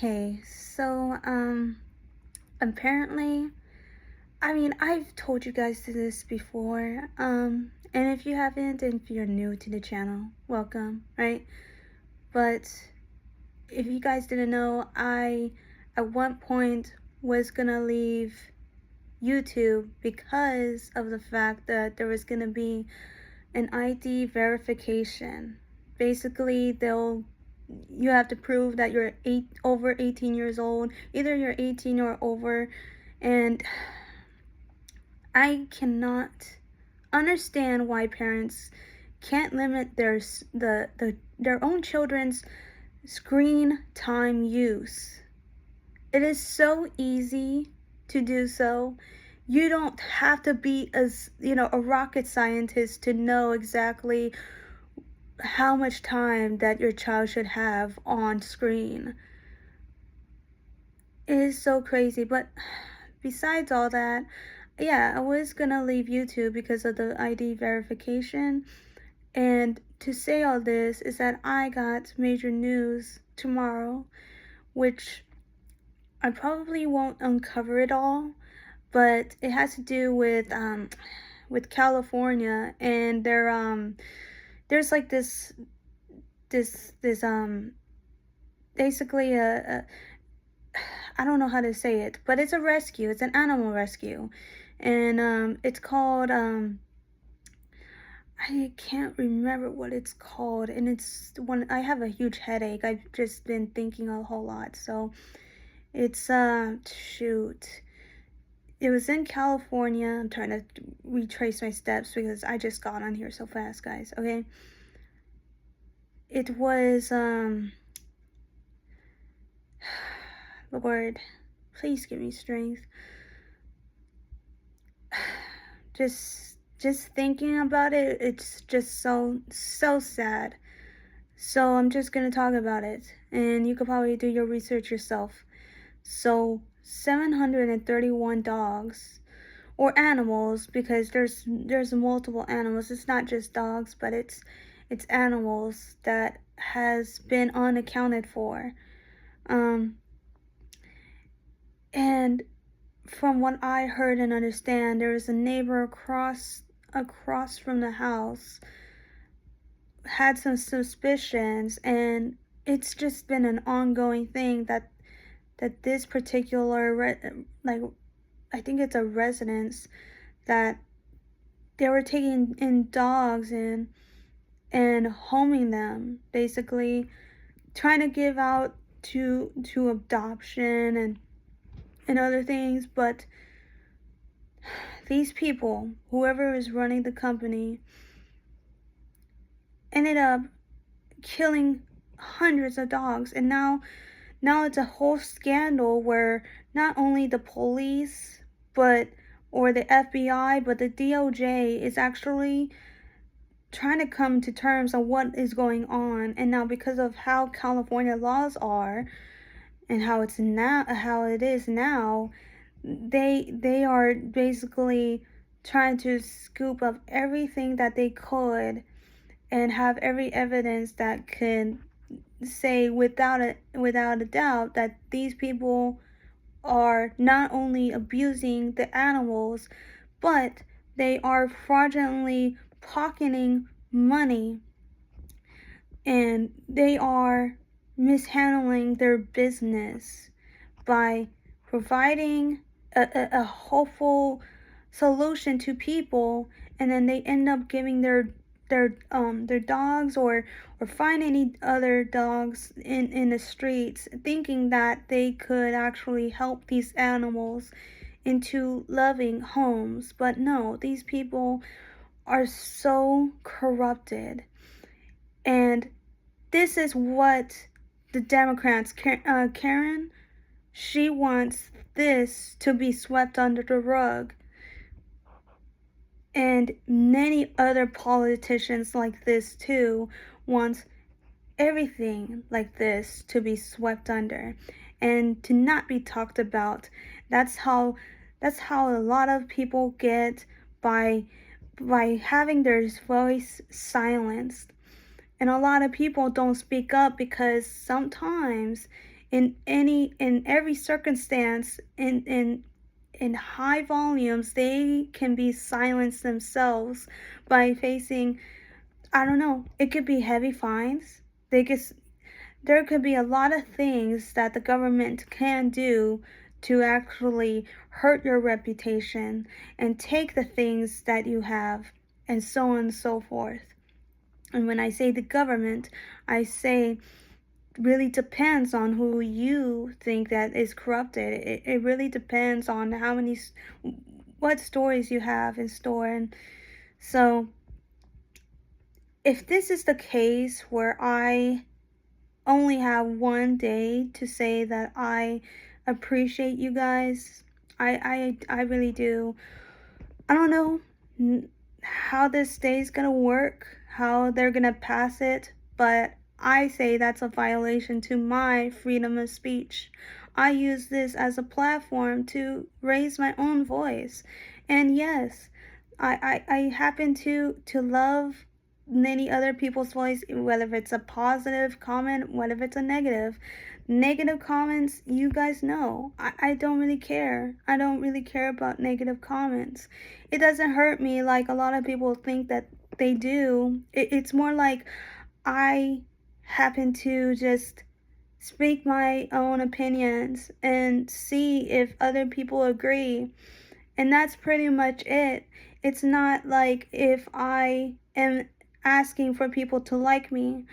Okay, apparently, I've told you guys this before, and if you haven't, and if you're new to the channel, welcome, right? But if you guys didn't know, I, at one point, was gonna leave YouTube because of the fact that there was gonna be an ID verification. Basically, you have to prove that you're over 18 years old. Either you're 18 or over, and I cannot understand why parents can't limit their own children's screen time use. It is so easy to do so. You don't have to be a rocket scientist to know exactly how much time that your child should have on screen. It is so crazy. But besides all that, yeah, I was gonna leave YouTube because of the ID verification. And to say all this is that I got major news tomorrow, which I probably won't uncover it all, but it has to do with California, and there's like this basically a I don't know how to say it, but it's a rescue. It's an animal rescue, and it's called I can't remember what it's called, and it's one. I have a huge headache. I've just been thinking a whole lot, so it's shoot. It was in California. I'm trying to retrace my steps because I just got on here so fast, guys. Okay. It was Lord, please give me strength. Just thinking about it, it's just so sad. So I'm just gonna talk about it, and you could probably do your research yourself. So 731 dogs or animals, because there's multiple animals. It's not just dogs, but it's animals that has been unaccounted for. And from what I heard and understand, there was a neighbor across from the house had some suspicions, and it's just been an ongoing thing that this particular like, I think it's a residence, that they were taking in dogs and homing them, basically trying to give out to adoption and other things. But these people, whoever is running the company, ended up killing hundreds of dogs. And now it's a whole scandal where not only the police or the FBI, but the DOJ is actually trying to come to terms on what is going on. And now, because of how California laws are and how it is now, they are basically trying to scoop up everything that they could and have every evidence that could say without a doubt that these people are not only abusing the animals, but they are fraudulently pocketing money, and they are mishandling their business by providing a hopeful solution to people, and then they end up giving their dogs or find any other dogs in the streets, thinking that they could actually help these animals into loving homes. But no, these people are so corrupted. And this is what the Democrats, Karen, she wants this to be swept under the rug. And many other politicians like this too want everything like this to be swept under and to not be talked about. That's how a lot of people get by having their voice silenced. And a lot of people don't speak up because sometimes in every circumstance, in high volumes, they can be silenced themselves by facing, I don't know, it could be heavy fines. They could There could be a lot of things that the government can do to actually hurt your reputation and take the things that you have, and so on and so forth. And when I say the government, I say really depends on who you think that is corrupted. It really depends on what stories you have in store. And so if this is the case where I only have one day to say that I appreciate you guys, I really do. I don't know how this day is gonna work, how they're gonna pass it, but I say that's a violation to my freedom of speech. I use this as a platform to raise my own voice. And yes, I happen to love many other people's voice, whether it's a positive comment, whether it's a negative comments. You guys know I don't really care. I don't really care about negative comments. It doesn't hurt me like a lot of people think that they do. It's more like I happen to just speak my own opinions and see if other people agree. And that's pretty much it. It's not like if I am asking for people to like me.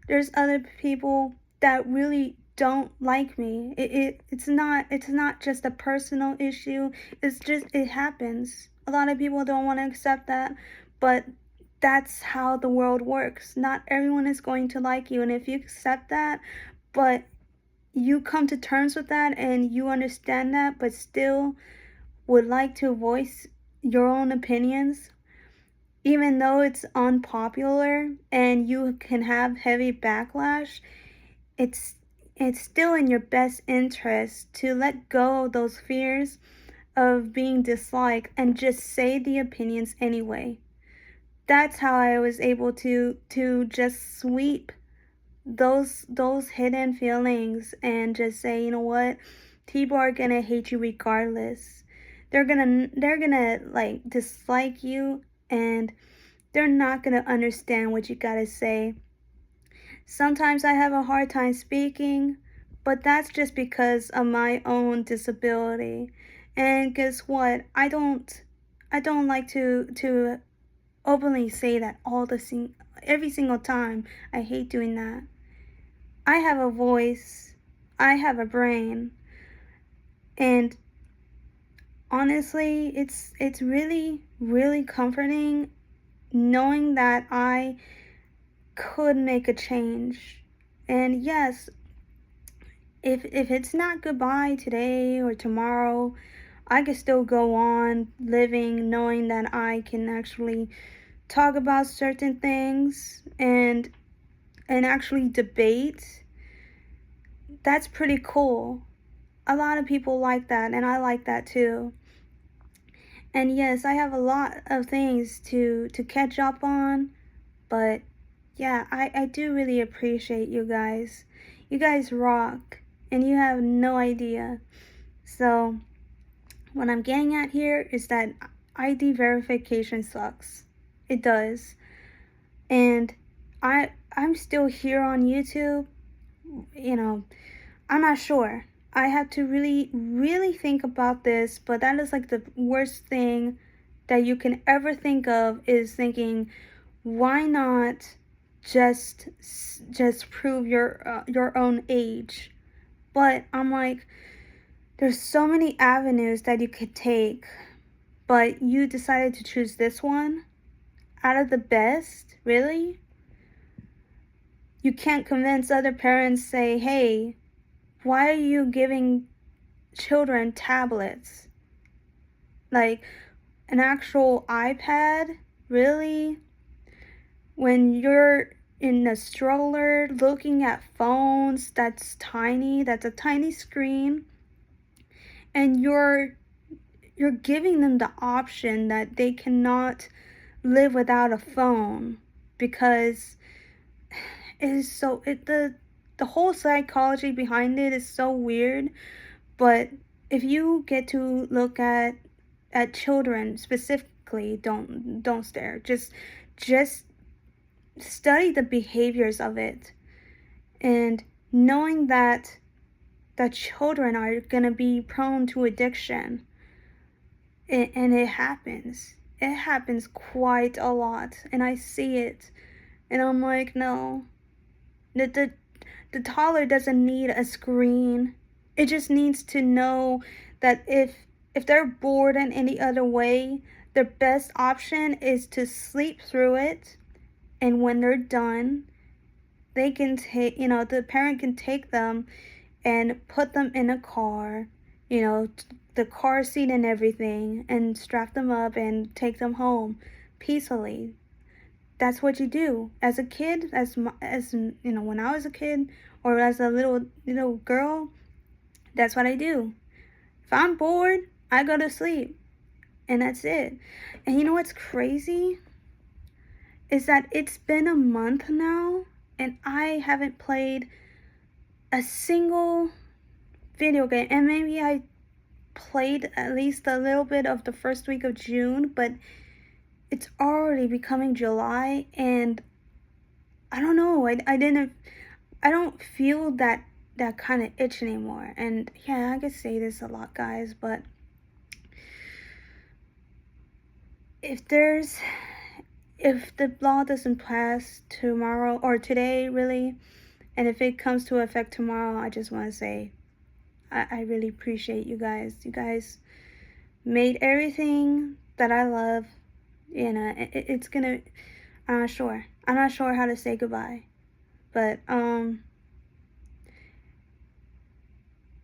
There's other people that really don't like me. It's not just a personal issue. It's just it happens. A lot of people don't want to accept that, but that's how the world works. Not everyone is going to like you, and if you accept that, but you come to terms with that and you understand that, but still would like to voice your own opinions, even though it's unpopular and you can have heavy backlash, it's it's still in your best interest to let go of those fears of being disliked and just say the opinions anyway. That's how I was able to just sweep those hidden feelings and just say, you know what? People are gonna hate you regardless. They're gonna like dislike you, and they're not gonna understand what you gotta say. Sometimes I have a hard time speaking, but that's just because of my own disability. And guess what? I don't like to openly say that every single time. I hate doing that. I have a voice. I have a brain. And honestly, it's really really comforting knowing that I could make a change. And yes, if it's not goodbye today or tomorrow, I can still go on living knowing that I can actually talk about certain things and actually debate. That's pretty cool. A lot of people like that, and I like that too. And yes, I have a lot of things to catch up on, but yeah, I do really appreciate you guys. You guys rock, and you have no idea. So, what I'm getting at here is that ID verification sucks. It does. And I'm still here on YouTube. You know, I'm not sure. I have to really, really think about this, but that is like the worst thing that you can ever think of, is thinking, why not just prove your own age? But I'm like, there's so many avenues that you could take, but you decided to choose this one out of the best, really? You can't convince other parents, say, hey, why are you giving children tablets? Like an actual iPad? Really? When you're in a stroller looking at phones that's tiny, that's a tiny screen, and you're giving them the option that they cannot live without a phone because it is so it the the whole psychology behind it is so weird. But if you get to look at children specifically, don't stare. Just study the behaviors of it, and knowing that children are gonna be prone to addiction, and it happens. It happens quite a lot, and I see it, and I'm like, no, the toddler doesn't need a screen. It just needs to know that if they're bored in any other way, their best option is to sleep through it, and when they're done, they can take, the parent can take them and put them in a car, the car seat and everything, and strap them up and take them home peacefully. That's what you do as a kid, as when I was a kid, or as a little girl. That's what I do. If I'm bored, I go to sleep, and that's it. And you know what's crazy is that it's been a month now, and I haven't played a single video game. And maybe I played at least a little bit of the first week of June, but it's already becoming July, and I don't know. I don't feel that kind of itch anymore. And yeah, I could say this a lot, guys, but if the law doesn't pass tomorrow or today, really, and if it comes to effect tomorrow, I just want to say I really appreciate you guys. You guys made everything that I love. It's gonna. I'm not sure. I'm not sure how to say goodbye, but I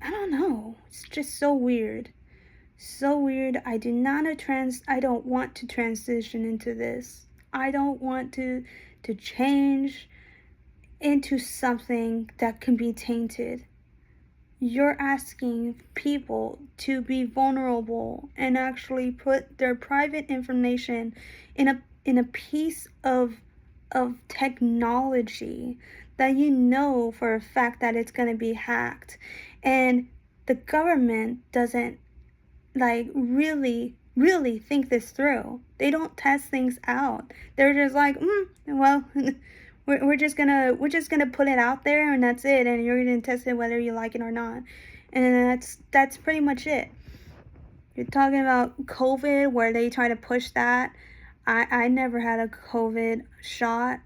don't know. It's just so weird. So weird. I don't want to transition into this. I don't want to change into something that can be tainted. You're asking people to be vulnerable and actually put their private information in a piece of technology that you know for a fact that it's going to be hacked, and the government doesn't really think this through. They don't test things out. They're just like, well, we're just gonna put it out there, and that's it, and you're gonna test it whether you like it or not. And that's pretty much it. You're talking about COVID, where they try to push that. I never had a COVID shot.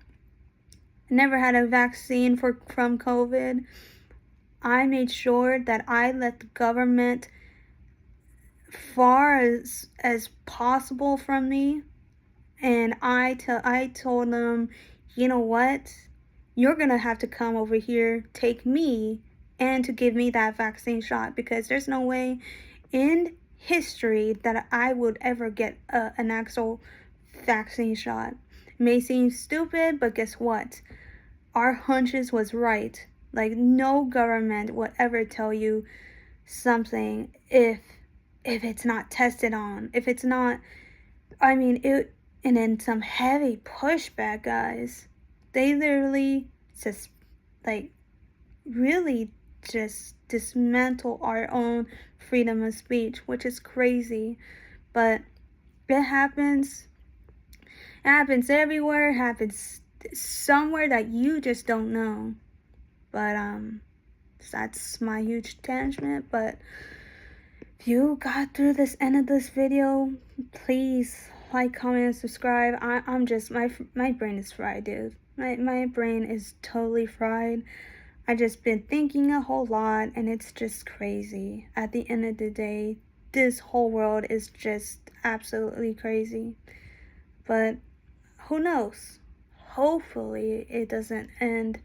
I never had a vaccine from COVID. I made sure that I let the government far as possible from me, and I told them, you know what, you're gonna have to come over here, take me, and to give me that vaccine shot, because there's no way in history that I would ever get an actual vaccine shot. It may seem stupid, but guess what, our hunches was right. Like, no government would ever tell you something if it's not tested on, if it's not, and then some heavy pushback, guys. They literally just, really just dismantle our own freedom of speech, which is crazy. But it happens. It happens everywhere. It happens somewhere that you just don't know. But, that's my huge tangent. But if you got through this end of this video, please like, comment, and subscribe. I'm just, my brain is fried, dude. My brain is totally fried. I just been thinking a whole lot, and it's just crazy. At the end of the day, this whole world is just absolutely crazy. But who knows? Hopefully it doesn't end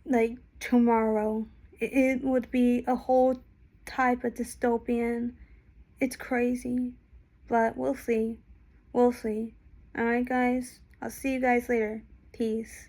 like tomorrow. It would be a whole type of dystopian. It's crazy, but we'll see. We'll see. Alright, guys, I'll see you guys later. Peace.